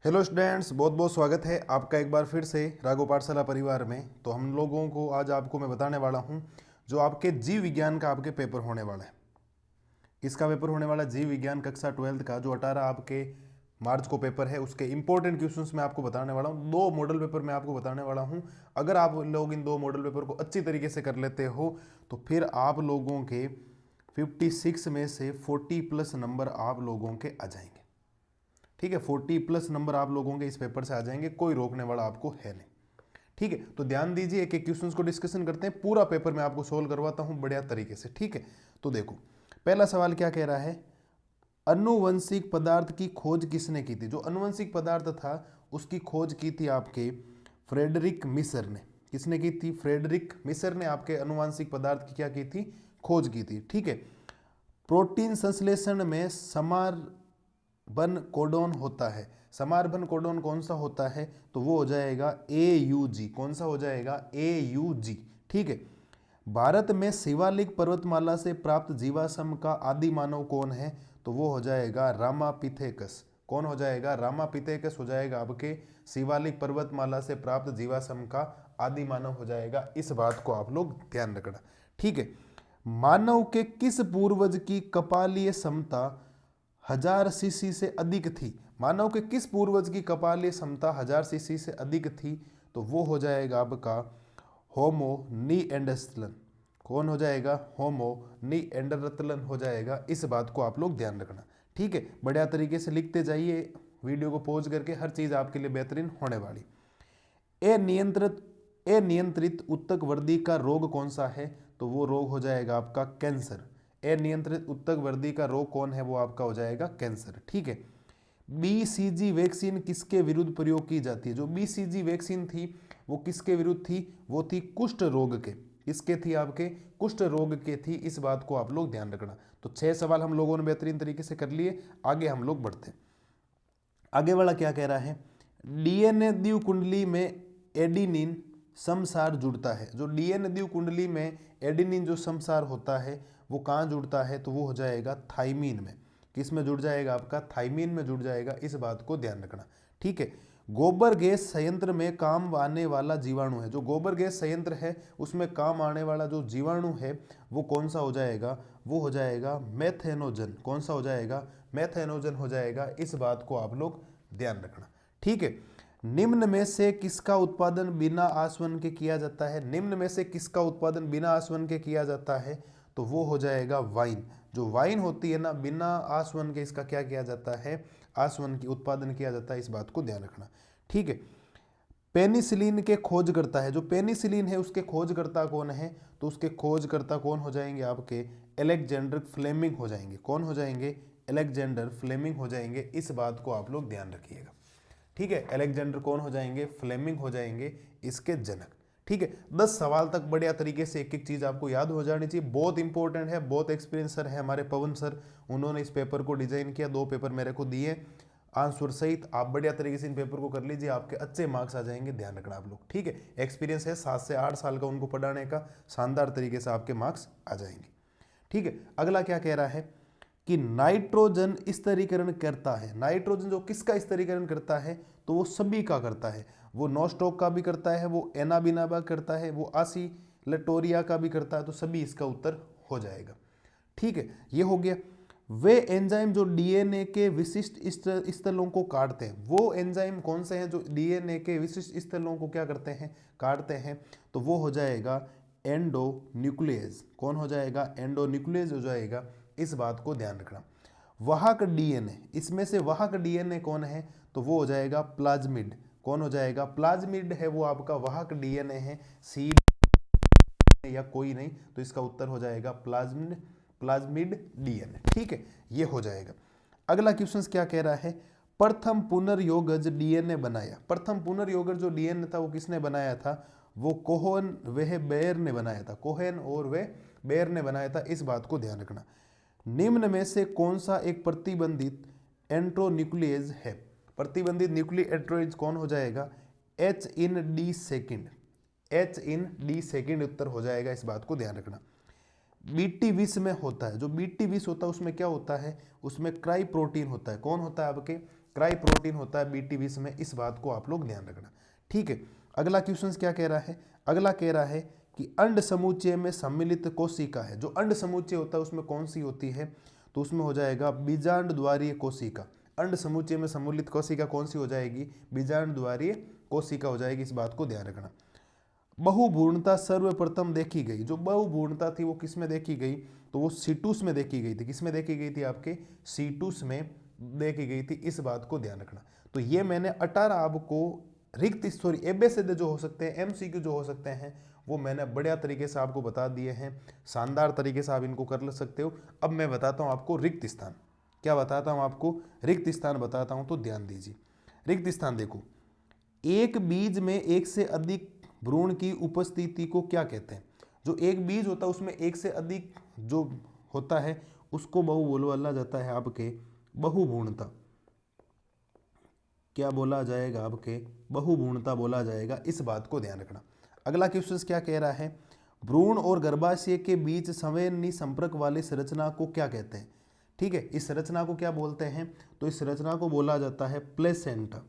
Hello students, बहुत बहुत स्वागत है आपका एक बार फिर से राघव पाठशाला परिवार में। तो हम लोगों को आज आपको मैं बताने वाला हूं जो आपके जीव विज्ञान का आपके पेपर होने वाला है। इसका पेपर होने वाला जीव विज्ञान कक्षा 12th का जो 18 आपके मार्च को पेपर है, उसके इंपॉर्टेंट क्वेश्चंस मैं आपको बताने वाला हूं। दो मॉडल पेपर मैं आपको बताने वाला हूं। अगर आप लोग इन दो मॉडल पेपर को अच्छी तरीके से कर लेते हो तो फिर आप लोगों के 56 में से 40 प्लस नंबर आप लोगों के आ जाएंगे। ठीक है, 40 प्लस नंबर आप लोगों के इस पेपर से आ जाएंगे, कोई रोकने वाला आपको है नहीं। ठीक है, तो ध्यान दीजिए, एक एक क्वेश्चंस को डिस्कशन करते हैं। पूरा पेपर मैं आपको सोल्व करवाता हूं बढ़िया तरीके से। ठीक है, तो देखो पहला सवाल क्या कह रहा है। अनुवंशिक पदार्थ की खोज किसने की थी? जो अनुवंशिक पदार्थ था उसकी खोज की थी आपके फ्रेडरिक मिसर ने। किसने की थी? फ्रेडरिक मिसर ने आपके अनुवांशिक पदार्थ की क्या की थी? खोज की थी। ठीक है, प्रोटीन संश्लेषण में समारबन कोडोन होता है। समारबन कोडोन कौन सा होता है? तो वो हो जाएगा AUG। कौन सा हो जाएगा? AUG। ठीक है, भारत में शिवालिक पर्वतमाला से प्राप्त जीवाश्म का आदि मानव कौन है? तो वो हो जाएगा रामापिथेकस। कौन हो जाएगा? रामापिथेकस हो जाएगा आपके शिवालिक पर्वतमाला से प्राप्त जीवाश्म का आदि मानव हो जाएगा। इस बात को आप लोग ध्यान रखना। ठीक है, मानव के किस पूर्वज की कपालीय क्षमता 1000 सीसी से अधिक थी? मानव के किस पूर्वज की कपालीय क्षमता 1000 सीसी से अधिक थी? तो वो हो जाएगा आपका होमो नीएंडरथलन। कौन हो जाएगा? होमो नीएंडरथलन हो जाएगा। इस बात को आप लोग ध्यान रखना। ठीक है, बढ़िया तरीके से लिखते जाइए, वीडियो को पॉज करके, हर चीज आपके लिए बेहतरीन होने वाली। अनियंत्रित उत्तक वर्दी का रोग कौन सा है? तो वो रोग हो जाएगा आपका कैंसर। अनियंत्रित उत्तक वर्दी का रोग कौन है? वो आपका हो जाएगा कैंसर। ठीक है, BCG वैक्सीन किसके विरुद्ध प्रयोग की जाती है? जो BCG वैक्सीन थी वो किसके विरुद्ध थी? वो थी कुष्ठ रोग के। किसके थी? आपके कुष्ठ रोग के थी। इस बात को आप लोग ध्यान रखना। तो 6 सवाल हम लोगों ने बेहतरीन तरीके से कर लिए। आगे हम लोग बढ़ते हैं। आगे वाला क्या कह रहा है? DNA द्विव कुंडली में एडिनिन समसार जुड़ता है। जो DNA द्विव कुंडली में एडिनिन जो समसार होता है वो कहाँ जुड़ता है? तो वो हो जाएगा थाइमीन में। किस में जुड़ जाएगा? आपका थाइमीन में जुड़ जाएगा। इस बात को ध्यान रखना। ठीक है, गोबर गैस संयंत्र में काम आने वाला जीवाणु है। जो गोबर गैस संयंत्र है उसमें काम आने वाला जो जीवाणु है वो कौन सा हो जाएगा? वो हो जाएगा मेथेनोजन। कौन सा हो जाएगा? मेथेनोजन हो जाएगा। इस बात को आप लोग ध्यान रखना। ठीक है, निम्न में से किसका उत्पादन बिना आसवन के किया जाता है? निम्न में से किसका उत्पादन बिना आसवन के किया जाता है? तो वो हो जाएगा वाइन। जो वाइन होती है ना, बिना आसवन के इसका क्या किया जाता है? आसवन की उत्पादन किया जाता है। इस बात को ध्यान रखना। ठीक है, पेनिसिलिन के खोजकर्ता है। जो पेनिसिलिन है उसके खोजकर्ता कौन है? तो उसके खोजकर्ता कौन हो जाएंगे? आपके अलेक्जेंडर फ्लेमिंग हो जाएंगे। कौन हो जाएंगे? अलेक्जेंडर फ्लेमिंग हो जाएंगे। इस बात को आप लोग ध्यान रखिएगा। ठीक है, अलेक्जेंडर कौन हो जाएंगे? फ्लेमिंग हो जाएंगे इसके जनक। ठीक है, 10 सवाल तक बढ़िया तरीके से एक एक चीज आपको याद हो जानी चाहिए। बहुत इंपॉर्टेंट है, बहुत एक्सपीरियंस सर है हमारे पवन सर। उन्होंने इस पेपर को डिजाइन किया, 2 पेपर मेरे को दिए आंसर सहित। आप बढ़िया तरीके से इन पेपर को कर लीजिए, आपके अच्छे मार्क्स आ जाएंगे। ध्यान रखना आप लोग। ठीक है, एक्सपीरियंस है 7 से 8 साल का उनको पढ़ाने का, शानदार तरीके से आपके मार्क्स आ जाएंगे। ठीक है, अगला क्या कह रहा है कि नाइट्रोजन स्तरीकरण करता है। नाइट्रोजन जो किसका स्तरीकरण करता है? तो वो सभी का करता है। वो नोस्टॉक का भी करता है, वो एनाबिनाबा करता है, वो आसिलेटोरिया का भी करता है। तो सभी इसका उत्तर हो जाएगा। ठीक है, ये हो गया। वे एंजाइम जो डीएनए के विशिष्ट स्थलों को काटते हैं, वो एंजाइम कौन से हैं जो डीएनए के विशिष्ट स्थलों को क्या करते हैं? काटते हैं। तो वो हो जाएगा एंडोन्यूक्लियस। कौन हो जाएगा? एंडोन्यूक्लियस हो जाएगा। इस बात को ध्यान रखना। वाहक डीएनए, इसमें से वाहक डीएनए कौन है? तो वो हो जाएगा प्लाज्मिड। कौन हो जाएगा? प्लाज्मिड है वो आपका वाहक डीएनए है, सी या कोई नहीं। तो इसका उत्तर हो जाएगा प्लाज्मिड, प्लाज्मिड डीएनए। ठीक है, ये हो जाएगा। अगला क्वेश्चन क्या कह रहा है? प्रथम पुनर्योगज डीएनए बनाया। प्रथम पुनर्योगज जो डीएनए था वो किसने बनाया था? वो कोहेन वह बेयर ने बनाया था। कोहेन और वे बेयर ने बनाया था। इस बात को ध्यान रखना। निम्न में से कौन सा एक प्रतिबंधित एंट्रोन्यूक्लियस है? प्रतिबंधित न्यूक्लियोटाइड कौन हो जाएगा? H/D second. H/D सेकेंड उत्तर हो जाएगा। इस बात को ध्यान रखना। बीटी विष में होता है। जो बीटी विष होता है उसमें क्या होता है? उसमें क्राई प्रोटीन होता है। कौन होता है? आपके क्राई प्रोटीन होता है BT20 में, इस बात को आप लोग ध्यान रखना। ठीक है, अगला क्वेश्चन क्या कह रहा है, अगला कह रहा है कि अंड समुच्चय में सम्मिलित कोशिका है। जो अंड समुच्चय होता है उसमें कौन सी होती है, तो उसमें हो जाएगा बीजांड द्वारीय कोशिका। अंड समुच्चय में सम्मिलित कोशिका कौन सी हो जाएगी, बीजांड द्वारीय कोशिका हो जाएगी, इस बात को ध्यान रखना। बहुभ्रूणता सर्वप्रथम देखी गई, जो बहुभ्रूणता थी वो किस में देखी गई, तो वो सीटूस में देखी गई थी। किस में देखी गई थी, आपके सीटूस में देखी गई थी, इस बात को ध्यान रखना। तो ये मैंने 18 आपको रिक्त एबेसिड जो हो सकते हैं, MCQ जो हो सकते हैं, वो मैंने बढ़िया तरीके से आपको बता दिए हैं। शानदार तरीके से आप इनको कर ले सकते हो। अब मैं बताता हूँ आपको रिक्त स्थान। क्या बताता हूँ आपको, रिक्त स्थान बताता हूँ, तो ध्यान दीजिए। रिक्त स्थान देखो, एक बीज में एक से अधिक भ्रूण की उपस्थिति को क्या कहते हैं। जो एक बीज होता है उसमें एक से अधिक जो होता है उसको बोला जाता है आपके बहुभ्रूणता। क्या बोला जाएगा, आपके बहुभ्रूणता बोला जाएगा, इस बात को ध्यान रखना। अगला क्वेश्चन क्या कह रहा है, भ्रूण और गर्भाशय के बीच संवेदनी संपर्क वाली संरचना को क्या कहते हैं। ठीक है, इस संरचना को क्या बोलते हैं, तो इस संरचना को बोला जाता है प्लेसेंटा।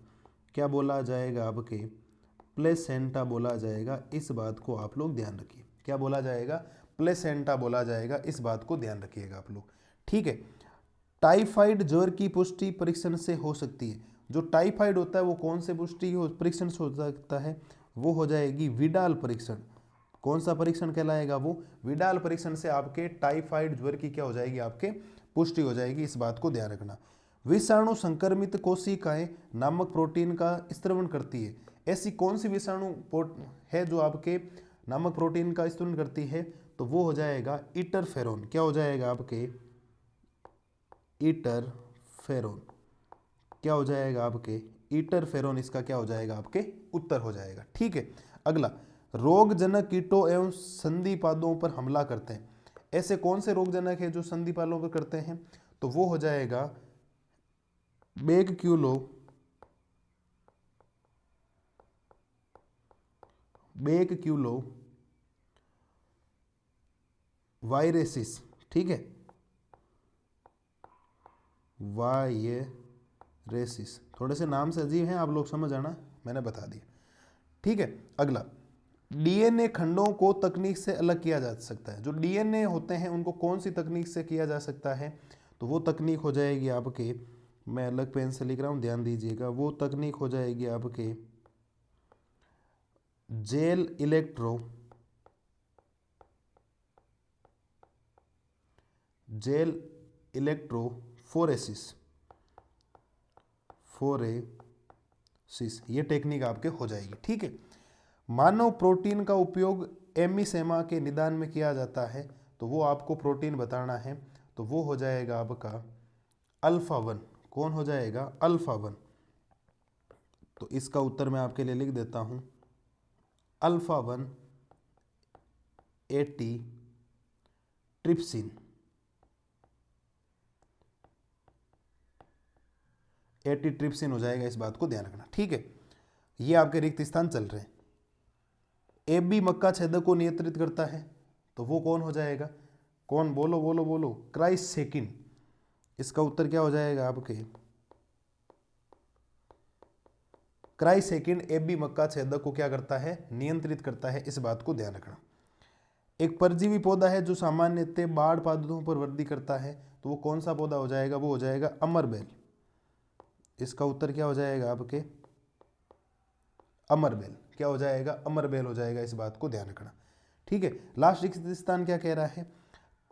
क्या बोला जाएगा, आपके प्लेसेंटा बोला जाएगा, इस बात को आप लोग ध्यान रखिए। क्या बोला जाएगा, प्लेसेंटा बोला जाएगा, इस बात को ध्यान रखिएगा आप लोग। ठीक है, टाइफाइड ज्वर की पुष्टि परीक्षण से हो सकती है। जो टाइफाइड होता है वो कौन से पुष्टि परीक्षण से हो सकता है, वो हो जाएगी विडाल परीक्षण। कौन सा परीक्षण कहलाएगा, वो विडाल परीक्षण से आपके टाइफाइड ज्वर की क्या हो जाएगी, आपके पुष्टि हो जाएगी, इस बात को ध्यान रखना। विषाणु संक्रमित कोशिकाएं नामक प्रोटीन का स्त्रवण करती है। ऐसी कौन सी विषाणु है जो आपके नामक प्रोटीन का स्त्रवण करती है, तो वो हो जाएगा इंटरफेरोन। क्या हो जाएगा, आपके इंटरफेरोन। क्या हो जाएगा, आपके इंटरफेरोन, इसका क्या हो जाएगा, आपके उत्तर हो जाएगा। ठीक है, अगला, रोगजनक कीटों एवं संधिपादों पर हमला करते हैं। ऐसे कौन से रोगजनक है जो संधिपादों पर करते हैं, तो वो हो जाएगा बैक्यूलो वायरेसिस। ठीक है, वायरेसिस, थोड़े से नाम से अजीब हैं, आप लोग समझ आना, मैंने बता दिया। ठीक है, अगला, DNA खंडों को तकनीक से अलग किया जा सकता है। जो DNA होते हैं उनको कौन सी तकनीक से किया जा सकता है, तो वो तकनीक हो जाएगी आपके, मैं अलग पेन से लिख रहा हूं, ध्यान दीजिएगा, वो तकनीक हो जाएगी आपके जेल इलेक्ट्रोफोरेसिस ये टेक्निक आपके हो जाएगी। ठीक है, मानव प्रोटीन का उपयोग एमिसेमा के निदान में किया जाता है, तो वो आपको प्रोटीन बताना है, तो वो हो जाएगा आपका अल्फा 1। कौन हो जाएगा, अल्फा 1। तो इसका उत्तर मैं आपके लिए लिख देता हूं, अल्फा 1 एटीट्रिप्सिन। एटीट्रिप्सिन हो जाएगा, इस बात को ध्यान रखना। ठीक है, ये आपके रिक्त स्थान चल रहे हैं। AB मक्का छेदक को नियंत्रित करता है, तो वो कौन हो जाएगा, कौन, बोलो बोलो बोलो, क्राइसेकिन। इसका उत्तर क्या हो जाएगा, आपके क्राइसेकिन AB मक्का छेदक को क्या करता है, नियंत्रित करता है, इस बात को ध्यान रखना। एक परजीवी पौधा है जो सामान्यतः बाढ़ पादपों पर वृद्धि करता है, तो वो कौन सा पौधा हो जाएगा, वो हो जाएगा अमरबेल। इसका उत्तर क्या हो जाएगा, आपके अमरबेल। क्या हो जाएगा, अमरबेल हो जाएगा, इस बात को ध्यान रखना। ठीक है, लास्ट रिक्त स्थान क्या कह रहा है,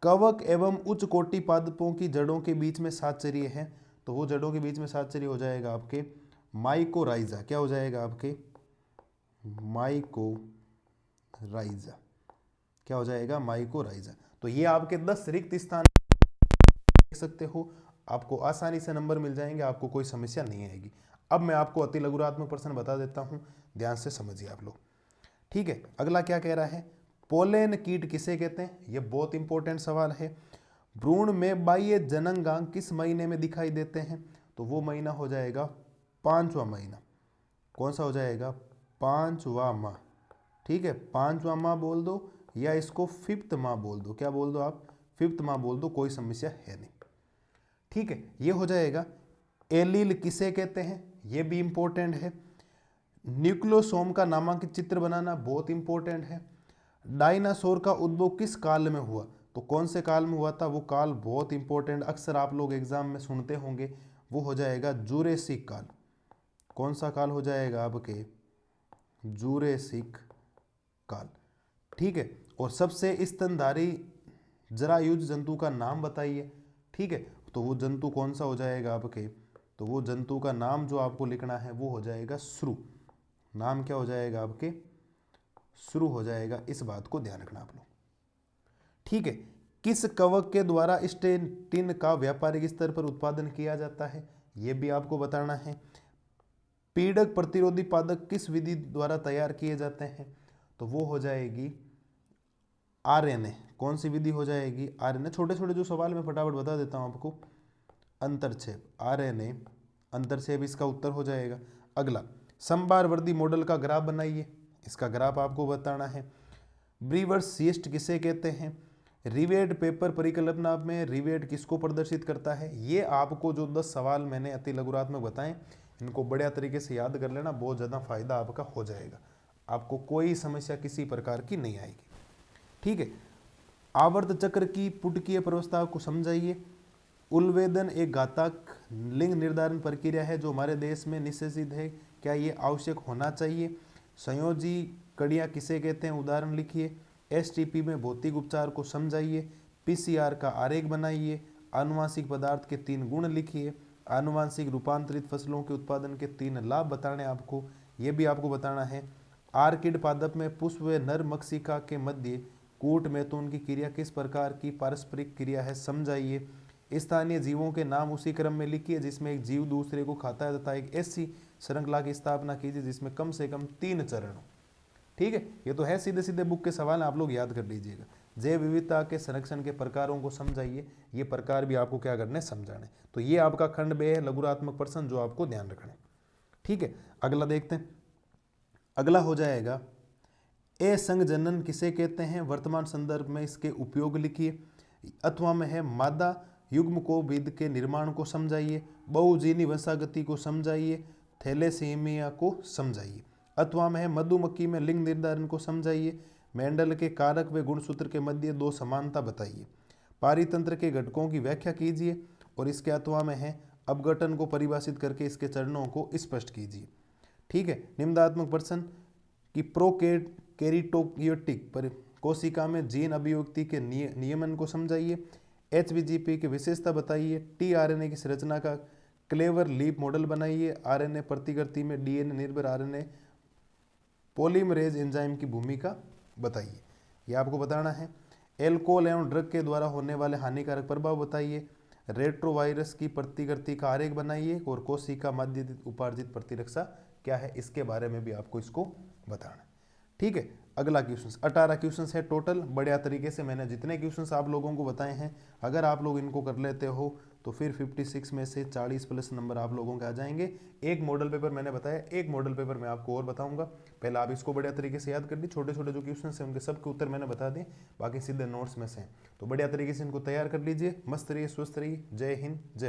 कवक एवं उच्च कोटि पादपों की जड़ों के बीच में सातचर्य है, तो वो जड़ों के बीच में सातचर्य हो जाएगा आपके माइकोराइजा। क्या हो जाएगा, आपके माइकोराइजा। क्या हो जाएगा, माइकोराइजा। तो ये आपके 10 रिक्त स्थान देख सकते हो, आपको आसानी से नंबर मिल जाएंगे, आपको कोई समस्या नहीं आएगी। अब मैं आपको अति लघुरात्मक प्रश्न बता देता हूं, ध्यान से समझिए आप लोग। ठीक है, अगला क्या कह रहा है, पोलेन कीट किसे कहते हैं, यह बहुत इंपॉर्टेंट सवाल है। भ्रूण में बाह्य जननांग किस महीने में दिखाई देते हैं, तो वो महीना हो जाएगा 5वां महीना। कौन सा हो जाएगा, 5वां माह। ठीक है, 5वां माह बोल दो या इसको 5th माह बोल दो, क्या बोल दो आप, 5th माह बोल दो, कोई समस्या है नहीं। ठीक है, ये हो जाएगा एलील किसे कहते हैं, ये भी इंपॉर्टेंट है। न्यूक्लियोसोम का नामांकित चित्र बनाना बहुत इंपॉर्टेंट है। डायनासोर का उद्भव किस काल में हुआ, तो कौन से काल में हुआ था, वो काल बहुत इंपॉर्टेंट, अक्सर आप लोग एग्जाम में सुनते होंगे, वो हो जाएगा जूरेसिक काल। कौन सा काल हो जाएगा आपके, जूरेसिक काल। ठीक है, और सबसे स्तनधारी जरायुज जंतु का नाम बताइए। ठीक है, तो वो जंतु कौन सा हो जाएगा आपके, तो वो जंतु का नाम जो आपको लिखना है वो हो जाएगा श्रु। नाम क्या हो जाएगा आपके, श्रु हो जाएगा, इस बात को ध्यान रखना आप लोग। ठीक है, किस कवक के द्वारा स्टेटिन का व्यापारिक स्तर पर उत्पादन किया जाता है, ये भी आपको बताना है। पीड़क प्रतिरोधी पादप किस विधि द्वारा तैयार किए जाते हैं, तो वो हो जाएगी आरएनए। कौन सी विधि हो जाएगी, आरएनए। छोटे छोटे जो सवाल मैं फटाफट बता देता हूं आपको। अंतरछेद, आरएनए अंतरछेद इसका उत्तर हो जाएगा। अगला, संभारवर्ती मॉडल का ग्राफ बनाइए, इसका ग्राफ आपको बताना है। ब्रीवर्स सीस्ट किसे कहते हैं, रिवेट पेपर परिकल्पना में रिवेट किसको प्रदर्शित करता है। ये आपको जो 10 सवाल मैंने अति लघुरात्मक बताएं, इनको बढ़िया तरीके से याद कर लेना, बहुत ज़्यादा फायदा आपका हो जाएगा, आपको कोई समस्या किसी प्रकार की नहीं आएगी। ठीक है, आवर्त चक्र की पुटकीय प्रवस्था को समझाइए। उलवेदन एक घातक लिंग निर्धारण प्रक्रिया है जो हमारे देश में निषेधित है, क्या ये आवश्यक होना चाहिए। संयोजी कड़ियाँ किसे कहते हैं, उदाहरण लिखिए। एसटीपी में भौतिक उपचार को समझाइए। पीसीआर का आरेख बनाइए। आनुवांशिक पदार्थ के 3 गुण लिखिए। आनुवांशिक रूपांतरित फसलों के उत्पादन के 3 लाभ बताने आपको, ये भी आपको बताना है। आर्किड पादप में पुष्प व नर मक्षिका के मध्य कूट मैथुन की क्रिया किस प्रकार की पारस्परिक क्रिया है, समझाइए। स्थानीय जीवों के नाम उसी क्रम में लिखिए जिसमें एक जीव दूसरे को खाता है तथा एक ऐसी श्रृंखला की स्थापना कीजिए जिसमें कम से कम 3 चरण हो। ठीक है, ये तो है सीधे सीधे बुक के सवाल, आप लोग याद कर लीजिएगा। जैव विविधता के संरक्षण के प्रकारों को समझाइए, ये प्रकार भी आपको क्या करने, समझाने। तो ये आपका खंड बे है, लघुरात्मक प्रश्न, जो आपको ध्यान रखना है। ठीक है, अगला देखते हैं। अगला हो जाएगा असंगजनन किसे कहते हैं, वर्तमान संदर्भ में इसके उपयोग लिखिए। अथवा में है मादा युग्म को विद के निर्माण को समझाइए। बहुजीनी वंशागति को समझाइए। थैलेसीमिया को समझाइए। अथवा में है मधुमक्खी में लिंग निर्धारण को समझाइए। मेंडल के कारक व गुणसूत्र के मध्य 2 समानता बताइए। पारितंत्र के घटकों की व्याख्या कीजिए। और इसके अथवा में है अपघटन को परिभाषित करके इसके चरणों को स्पष्ट कीजिए। ठीक है, निम्नात्मक प्रश्न कि प्रोकैरियोटिक कोशिका में जीन अभिव्यक्ति के नियमन को समझाइए। एचवीजीपी की विशेषता बताइए। टीआरएनए की संरचना का क्लेवर लीप मॉडल बनाइए। आरएनए प्रतिकृति में डीएनए निर्भर आरएनए पॉलीमरेज एंजाइम की भूमिका बताइए, ये आपको बताना है। एल्कोहल एवं ड्रग के द्वारा होने वाले हानिकारक प्रभाव बताइए। रेट्रोवायरस की प्रतिकृति का आरेख बनाइए। और कोशिका माध्य उपार्जित प्रतिरक्षा क्या है, इसके बारे में भी आपको इसको बताना है। ठीक है, अगला क्वेश्चन, 18 क्वेश्चन है टोटल। बढ़िया तरीके से मैंने जितने क्वेश्चन आप लोगों को बताए हैं, अगर आप लोग इनको कर लेते हो तो फिर 56 में से 40 प्लस नंबर आप लोगों के आ जाएंगे। एक मॉडल पेपर मैंने बताया, एक मॉडल पेपर मैं आपको और बताऊंगा। पहले आप इसको बढ़िया तरीके से याद कर ली, छोटे छोटे जो क्वेश्चन हैं उनके सबके उत्तर मैंने बता दिए, बाकी सीधे नोट्स में से। तो बढ़िया तरीके से इनको तैयार कर लीजिए। मस्त रहिए, स्वस्थ रहिए। जय हिंद, जय